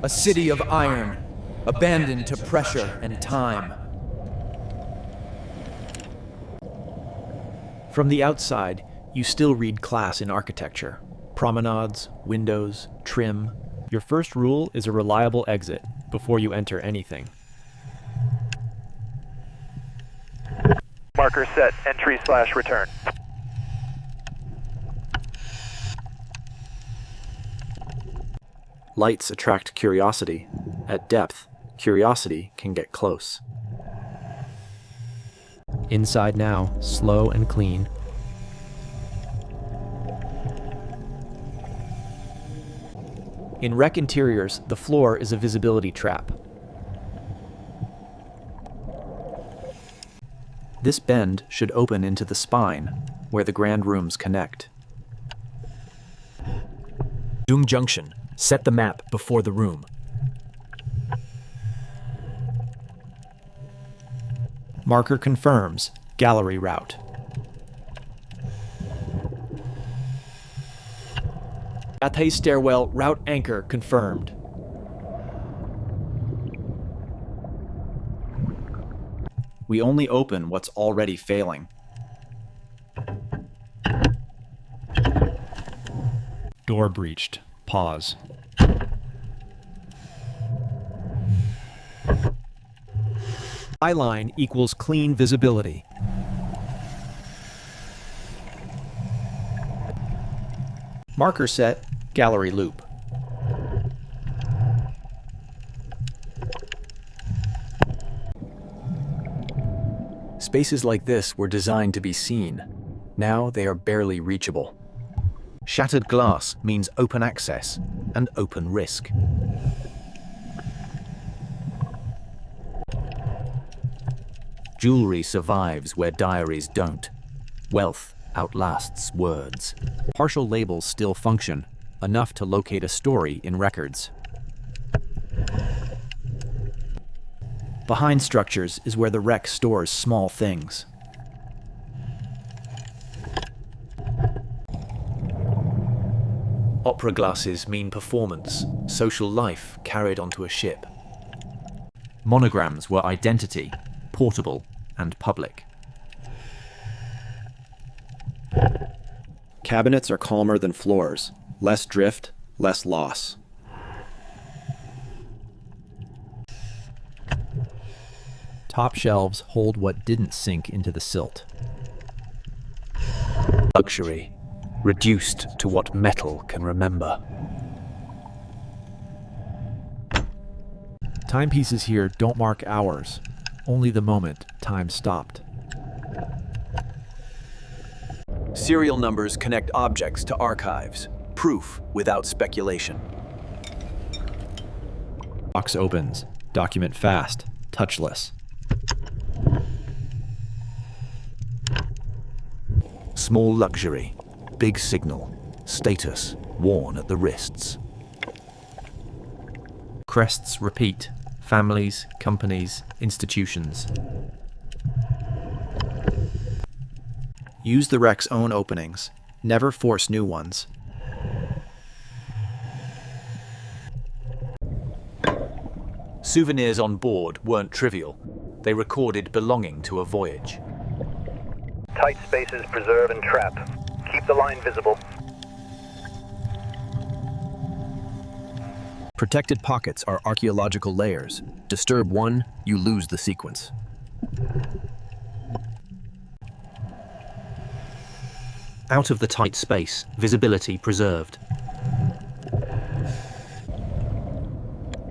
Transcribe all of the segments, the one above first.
A city of iron, abandoned to pressure and time. From the outside, you still read class in architecture. Promenades, windows, trim. Your first rule is a reliable exit before you enter anything. Marker set, entry/return. Lights attract curiosity. At depth, curiosity can get close. Inside now, slow and clean. In wreck interiors, the floor is a visibility trap. This bend should open into the spine, where the grand rooms connect. Junction. Set the map before the room. Marker confirms. Gallery route. Athe stairwell route anchor confirmed. We only open what's already failing. Door breached. Pause. Eye line equals clean visibility. Marker set, gallery loop. Spaces like this were designed to be seen. Now they are barely reachable. Shattered glass means open access and open risk. Jewelry survives where diaries don't. Wealth outlasts words. Partial labels still function, enough to locate a story in records. Behind structures is where the wreck stores small things. Opera glasses mean performance, social life carried onto a ship. Monograms were identity, portable and public. Cabinets are calmer than floors. Less drift, less loss. Top shelves hold what didn't sink into the silt. Luxury, reduced to what metal can remember. Timepieces here don't mark hours, only the moment time stopped. Serial numbers connect objects to archives, proof without speculation. Box opens, document fast, touchless. Small luxury, big signal, status worn at the wrists. Crests repeat, families, companies, institutions. Use the wreck's own openings, never force new ones. Souvenirs on board weren't trivial. They recorded belonging to a voyage. Tight spaces preserve and trap. Keep the line visible. Protected pockets are archaeological layers. Disturb one, you lose the sequence. Out of the tight space, visibility preserved.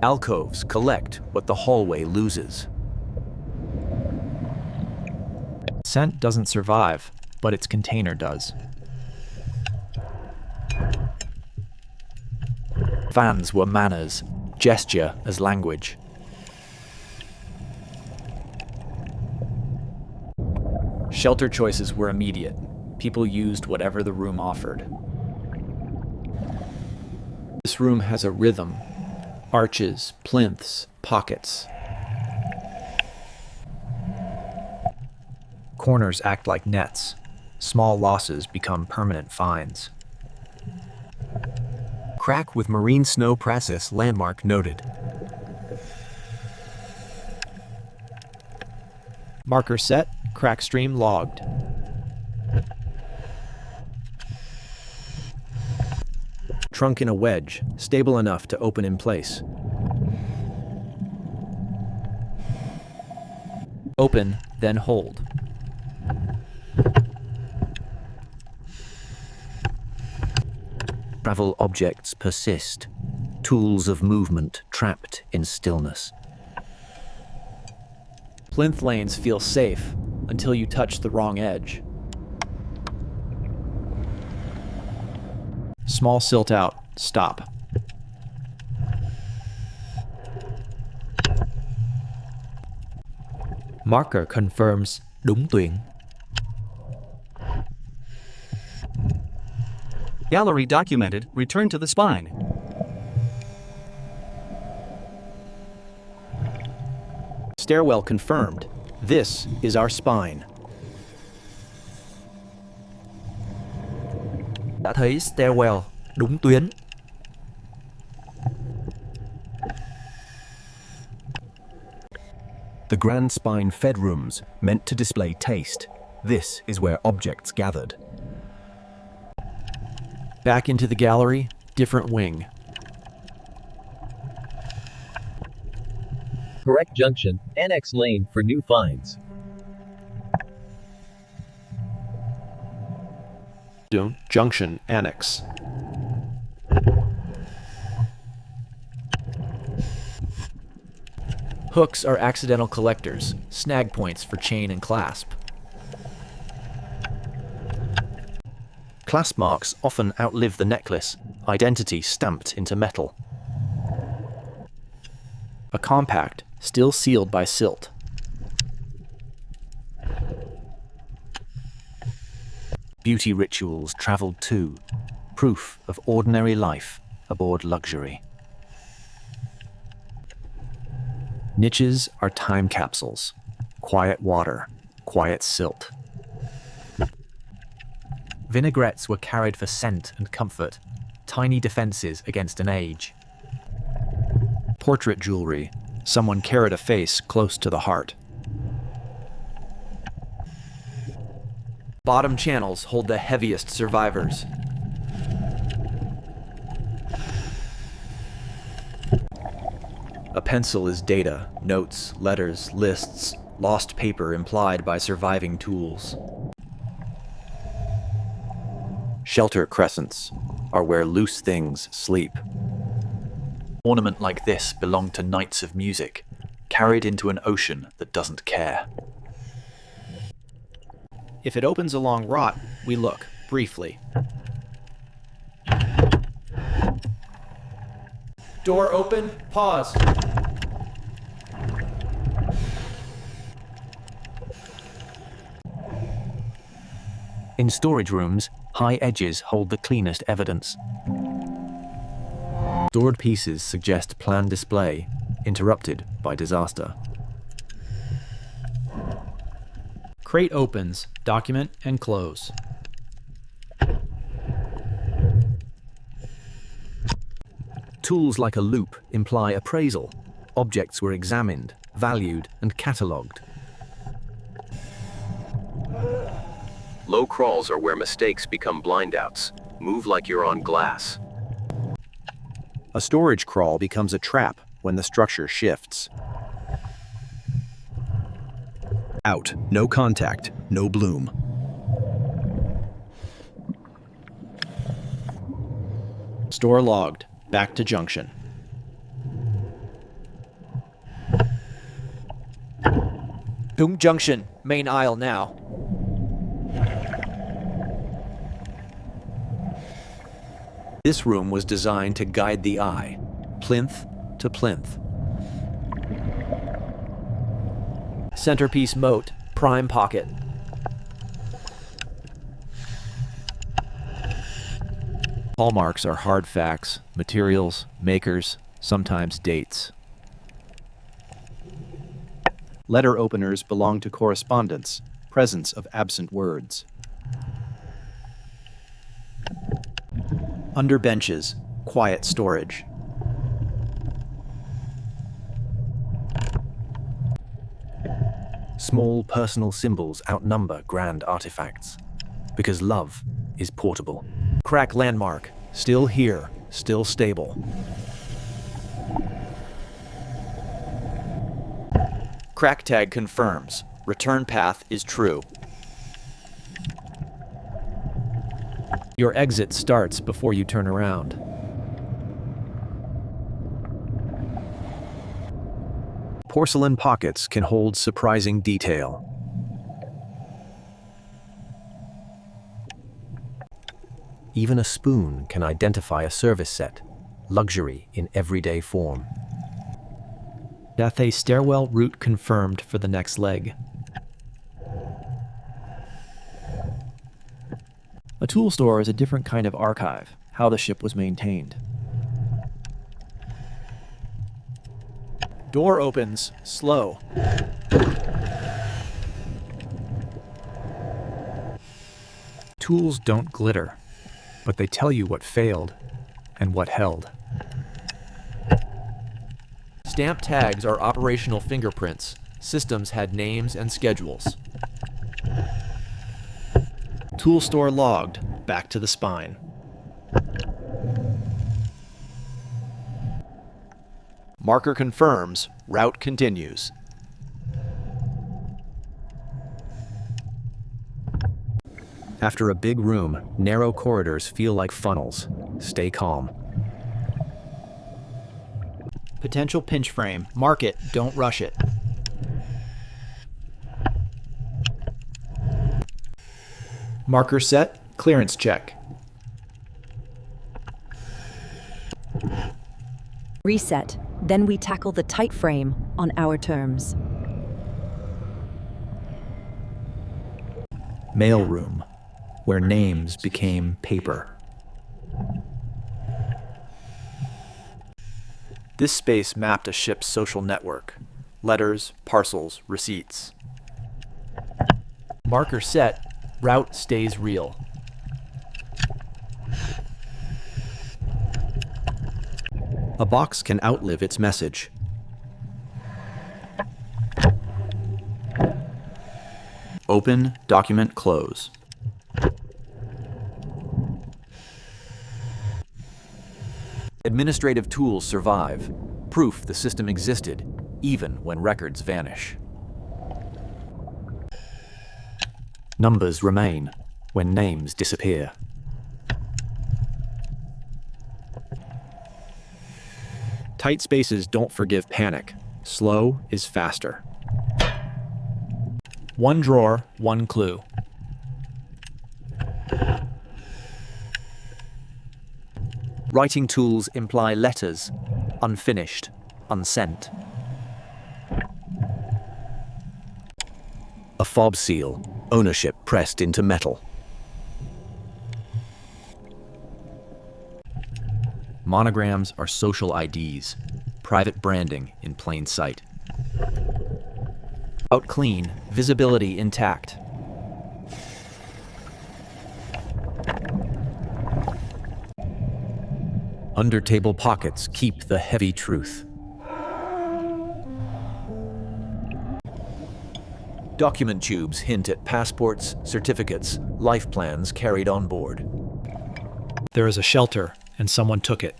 Alcoves collect what the hallway loses. Scent doesn't survive, but its container does. Fans were manners, gesture as language. Shelter choices were immediate. People used whatever the room offered. This room has a rhythm. Arches, plinths, pockets. Corners act like nets. Small losses become permanent fines. Crack with marine snow process landmark noted. Marker set, crack stream logged. Trunk in a wedge, stable enough to open in place. Open, then hold. Travel objects persist. Tools of movement trapped in stillness. Plinth lanes feel safe until you touch the wrong edge. Small silt out, stop. Marker confirms đúng tuyến. Gallery documented, return to the spine. Stairwell confirmed. This is our spine. Đã thấy stairwell, đúng tuyến. The grand spine fed rooms, meant to display taste. This is where objects gathered. Back into the gallery, different wing. Correct junction, annex lane for new finds. Junction annex. Hooks are accidental collectors, snag points for chain and clasp. Clasp marks often outlive the necklace, identity stamped into metal. A compact, still sealed by silt. Beauty rituals traveled too. Proof of ordinary life aboard luxury. Niches are time capsules. Quiet water, quiet silt. Vinaigrettes were carried for scent and comfort, tiny defenses against an age. Portrait jewelry. Someone carried a face close to the heart. Bottom channels hold the heaviest survivors. A pencil is data, notes, letters, lists, lost paper implied by surviving tools. Shelter crescents are where loose things sleep. Ornament like this belonged to knights of music, carried into an ocean that doesn't care. If it opens along rot, we look, briefly. Door open, pause. In storage rooms, high edges hold the cleanest evidence. Stored pieces suggest planned display, interrupted by disaster. Crate opens, document, and close. Tools like a loop imply appraisal. Objects were examined, valued, and catalogued. Low crawls are where mistakes become blindouts. Move like you're on glass. A storage crawl becomes a trap when the structure shifts. Out, no contact, no bloom. Store logged, back to junction. Đúng junction, main aisle now. This room was designed to guide the eye, plinth to plinth. Centerpiece moat, prime pocket. Hallmarks are hard facts, materials, makers, sometimes dates. Letter openers belong to correspondence, presence of absent words. Under benches, quiet storage. Small personal symbols outnumber grand artifacts, because love is portable. Crack landmark, still here, still stable. Crack tag confirms. Return path is true. Your exit starts before you turn around. Porcelain pockets can hold surprising detail. Even a spoon can identify a service set, luxury in everyday form. Cathay stairwell route confirmed for the next leg. A tool store is a different kind of archive, how the ship was maintained. Door opens, slow. Tools don't glitter, but they tell you what failed and what held. Stamp tags are operational fingerprints. Systems had names and schedules. Tool store logged, back to the spine. Marker confirms. Route continues. After a big room, narrow corridors feel like funnels. Stay calm. Potential pinch frame. Mark it, don't rush it. Marker set, clearance check. Reset. Then we tackle the tight frame on our terms. Mailroom, where names became paper. This space mapped a ship's social network. Letters, parcels, receipts. Marker set. Route stays real. A box can outlive its message. Open, document, close. Administrative tools survive. Proof the system existed, even when records vanish. Numbers remain when names disappear. Tight spaces don't forgive panic. Slow is faster. One drawer, one clue. Writing tools imply letters, unfinished, unsent. A fob seal, ownership pressed into metal. Monograms are social IDs, private branding in plain sight. Out clean, visibility intact. Under-table pockets keep the heavy truth. Document tubes hint at passports, certificates, life plans carried on board. There is a shelter, and someone took it.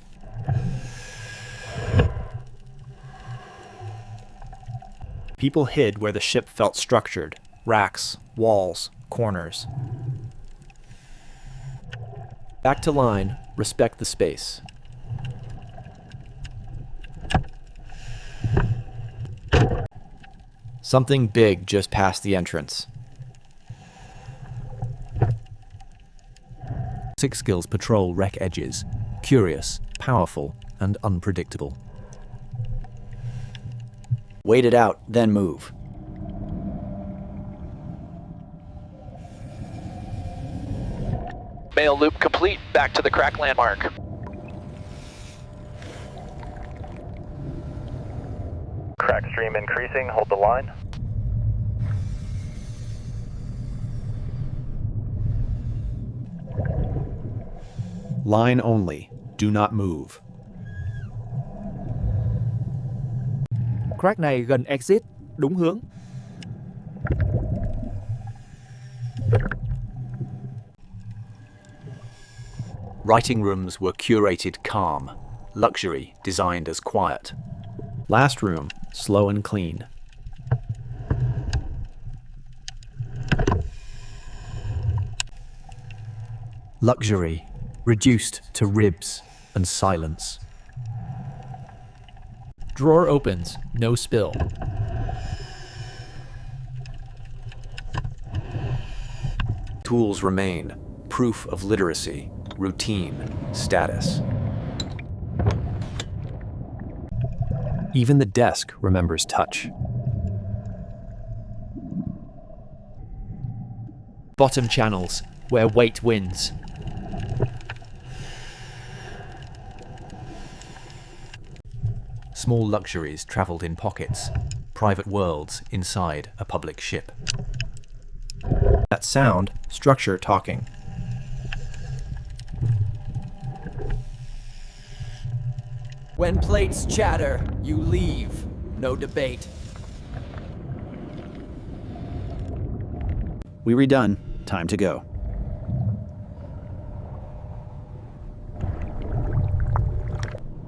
People hid where the ship felt structured. Racks, walls, corners. Back to line, respect the space. Something big just past the entrance. Six skills patrol wreck edges, curious, powerful, and unpredictable. Wait it out, then move. Mail loop complete. Back to the crack landmark. Crack stream increasing. Hold the line. Line only. Do not move. Crack này gần exit, đúng hướng. Writing rooms were curated calm, luxury designed as quiet. Last room, slow and clean. Luxury, reduced to ribs and silence. Drawer opens, no spill. Tools remain, proof of literacy, routine, status. Even the desk remembers touch. Bottom channels, where weight wins. Small luxuries traveled in pockets, private worlds inside a public ship. That sound, structure talking. When plates chatter, you leave. No debate. We redone. Time to go.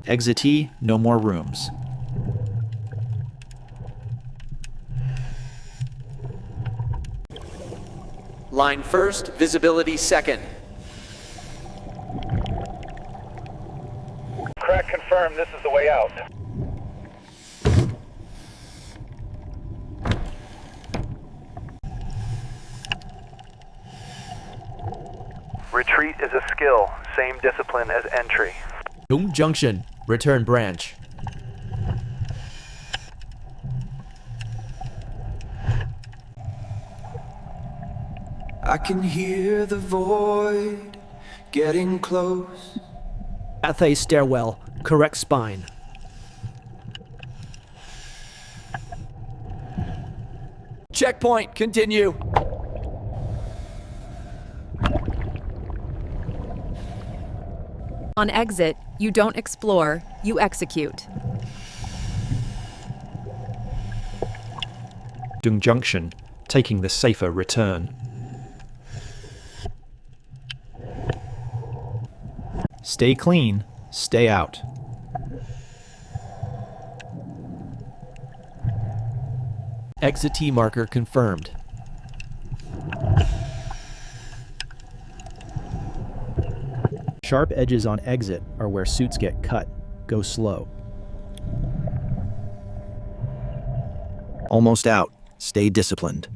Exitee, no more rooms. Line first, visibility second. Crack confirmed, this is the way out. Retreat is a skill, same discipline as entry. Junction, return branch. I can hear the void getting close. Pathé stairwell, correct spine. Checkpoint, continue. On exit, you don't explore, you execute. Junction, taking the safer return. Stay clean, stay out. Exitee marker confirmed. Sharp edges on exit are where suits get cut. Go slow. Almost out. Stay disciplined.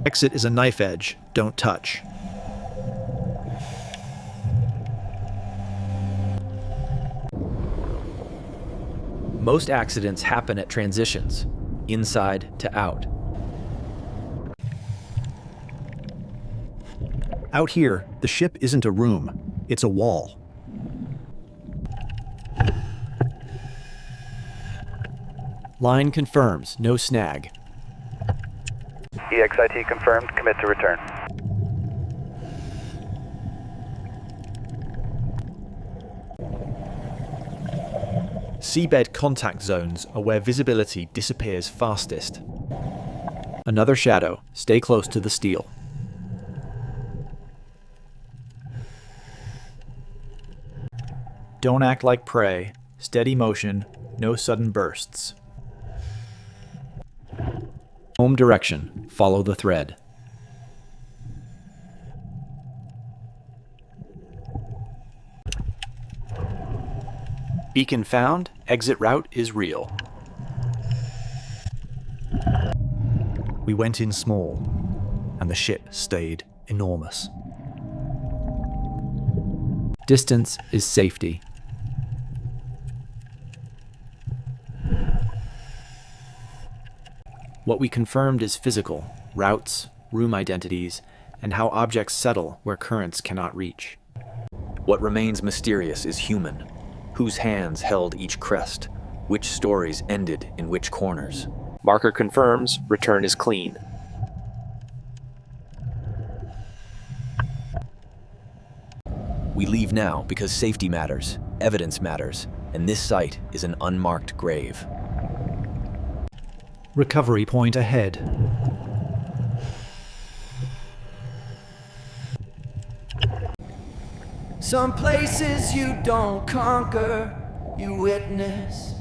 Exit is a knife edge. Don't touch. Most accidents happen at transitions, inside to out. Out here, the ship isn't a room, it's a wall. Line confirms, no snag. EXIT confirmed, commit to return. Seabed contact zones are where visibility disappears fastest. Another shadow, stay close to the steel. Don't act like prey. Steady motion, no sudden bursts. Home direction, follow the thread. Beacon found, exit route is real. We went in small, and the ship stayed enormous. Distance is safety. What we confirmed is physical, routes, room identities, and how objects settle where currents cannot reach. What remains mysterious is human. Whose hands held each crest? Which stories ended in which corners? Marker confirms, return is clean. We leave now because safety matters, evidence matters, and this site is an unmarked grave. Recovery point ahead. Some places you don't conquer, you witness.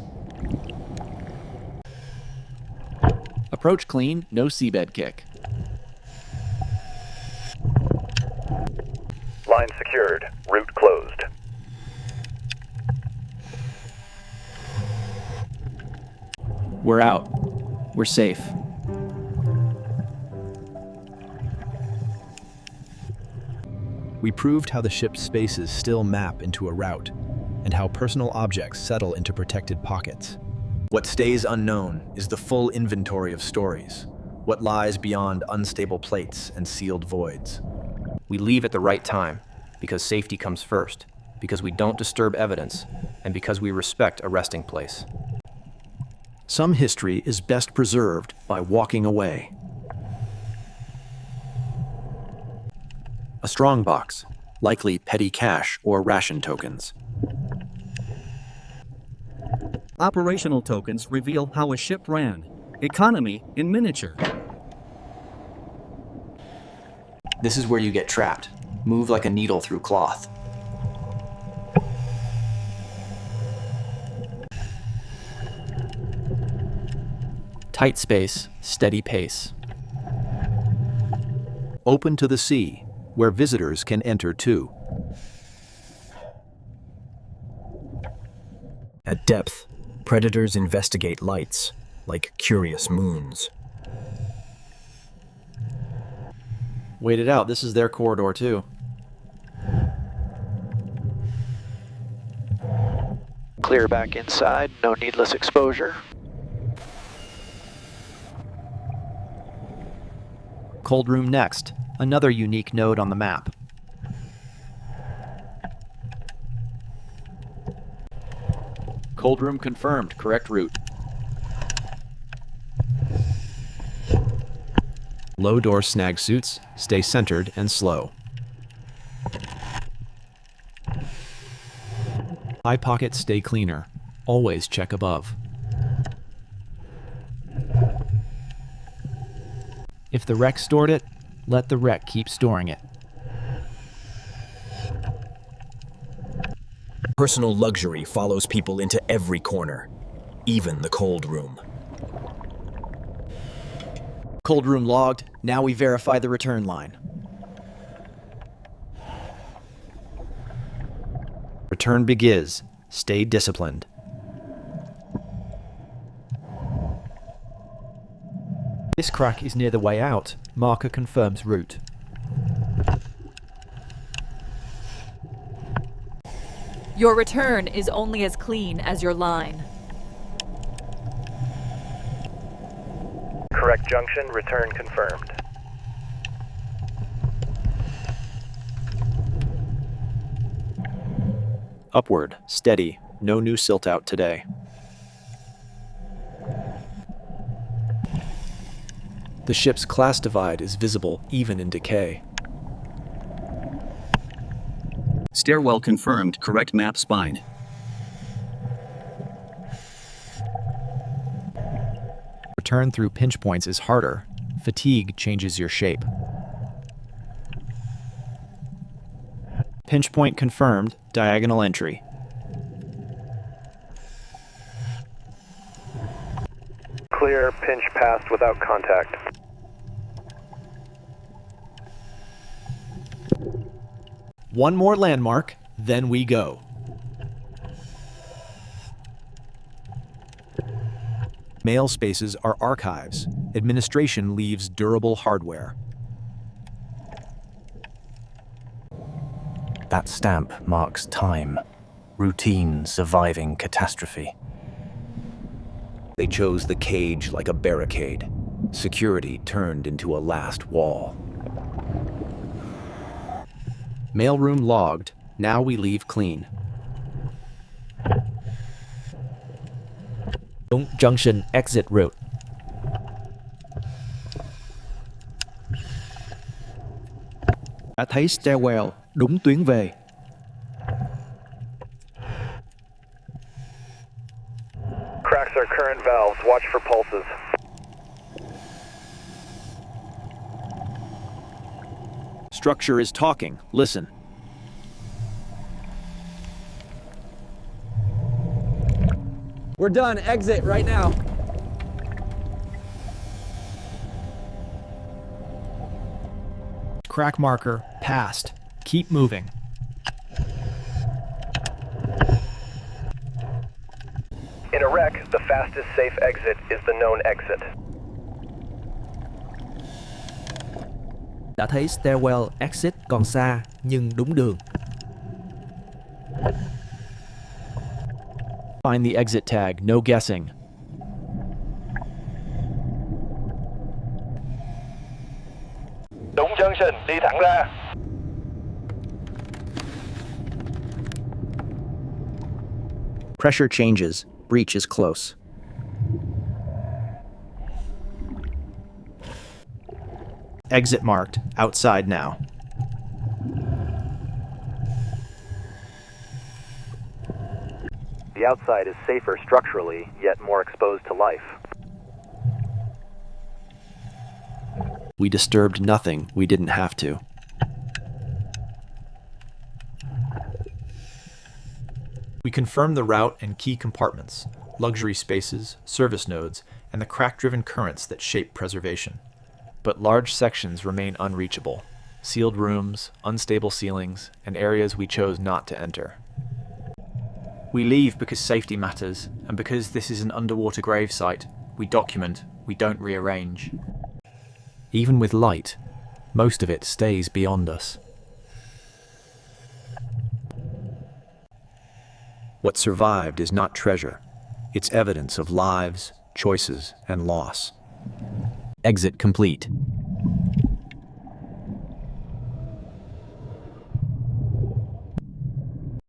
Approach clean, no seabed kick. Line secured. Route closed. We're out. We're safe. We proved how the ship's spaces still map into a route, and how personal objects settle into protected pockets. What stays unknown is the full inventory of stories, what lies beyond unstable plates and sealed voids. We leave at the right time, because safety comes first, because we don't disturb evidence, and because we respect a resting place. Some history is best preserved by walking away. A strong box, likely petty cash or ration tokens. Operational tokens reveal how a ship ran. Economy in miniature. This is where you get trapped. Move like a needle through cloth. Tight space, steady pace. Open to the sea, where visitors can enter too. At depth, predators investigate lights, like curious moons. Wait it out, this is their corridor too. Clear back inside, no needless exposure. Cold room next, another unique node on the map. Cold room confirmed, correct route. Low door snag suits, stay centered and slow. High pockets stay cleaner, always check above. If the wreck stored it, let the wreck keep storing it. Personal luxury follows people into every corner, even the cold room. Cold room logged, now we verify the return line. Return begins, stay disciplined. This crack is near the way out, marker confirms route. Your return is only as clean as your line. Correct junction, return confirmed. Upward, steady, no new silt out today. The ship's class divide is visible even in decay. Stairwell confirmed, correct map spine. Return through pinch points is harder. Fatigue changes your shape. Pinch point confirmed, diagonal entry. Clear, pinch passed without contact. One more landmark, then we go. Mail spaces are archives. Administration leaves durable hardware. That stamp marks time, routine surviving catastrophe. They chose the cage like a barricade. Security turned into a last wall. Mailroom logged. Now we leave clean. Junction exit route. Đã thấy stairwell, đúng tuyến về. valves. Watch for pulses. Structure is talking. Listen. We're done. Exit right now. Crack marker passed. Keep moving. In a wreck, the fastest safe exit is the known exit. Đã thấy stairwell exit còn xa, nhưng đúng đường. Find the exit tag. No guessing. Đúng junction, đi thẳng ra. Pressure changes. Breach is close. Exit marked. Outside now. The outside is safer structurally, yet more exposed to life. We disturbed nothing we didn't have to. We confirmed the route and key compartments, luxury spaces, service nodes, and the crack-driven currents that shape preservation. But large sections remain unreachable. Sealed rooms, unstable ceilings, and areas we chose not to enter. We leave because safety matters, and because this is an underwater gravesite, we document, we don't rearrange. Even with light, most of it stays beyond us. What survived is not treasure. It's evidence of lives, choices, and loss. Exit complete.